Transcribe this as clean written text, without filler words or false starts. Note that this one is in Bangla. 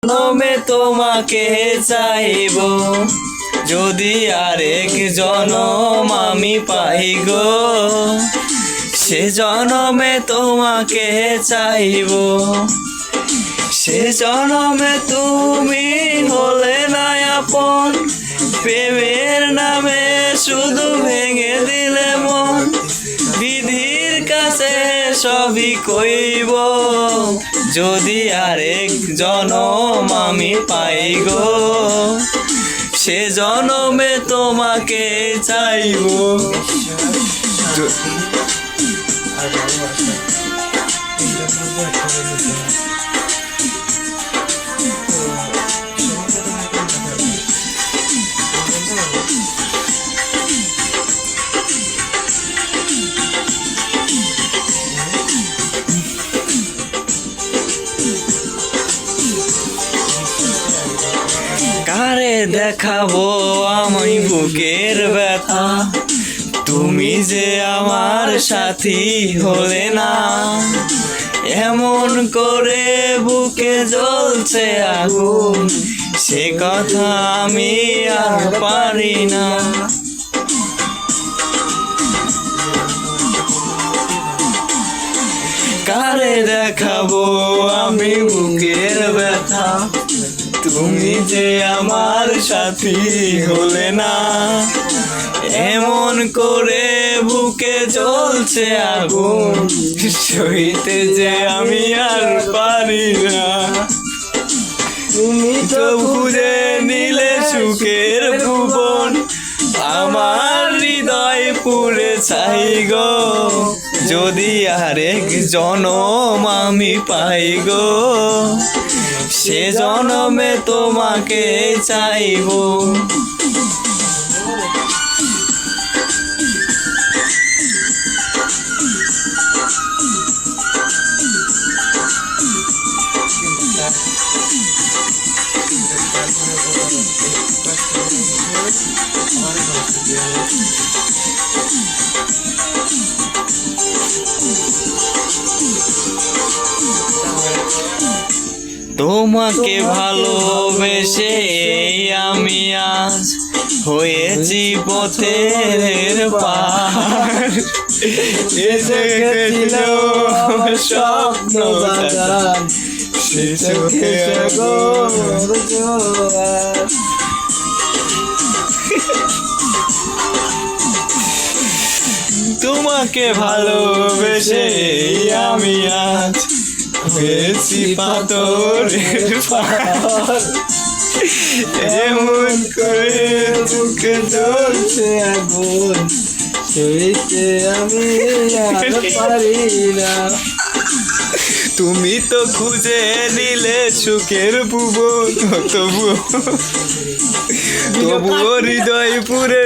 জনমে তোমাকে চাইব, যদি আরেক জনম আমি পাই গো, সে জনমে তোমাকে চাইব। সে জনমে তুমি হলে না আপন, প্রেমের নামে শুধু ভেঙে দিলে মন। বিধির কাছে সবই কইব, যদি আরেক জনম আমি পাই গো, সে জনমে তোমাকে চাইব। কারে দেখাবো আমি বুকের ব্যথা, তুমি যে আমার সাথী হলে না। এমন করে বুকে জ্বলছে আগুন, সে কথা আমি আর পারি না। কারে দেখাবো আমি বুকের ব্যথা, তুমি যে আমার সাথী হলে না। এমন করে বুকে জ্বলছে আগুন, সইতে যে আমি আর পারি না। তুমি তো খুঁজে নিলে সুখের ভুবন, আমার হৃদয় পুড়ে ছাই গো, যদি আরেক জনম আমি পাই গো, সে জনমে তোমাকে চাইব। তোমাকে ভালোবেসে আমি আজ হয়েছি পথের পার। এসে গেছিল স্বপ্ন বাগান, সে চোখে তোমাকে ভালোবেসে আমি আজ হয়েছি পাথরের পাহাড়। এমন করে বুকে জ্বলছে আগুন, সইতে আমি আর পারি না। তুমি তো খুঁজে নিলে সুখের ভুবন, তবুও হৃদয় পুরে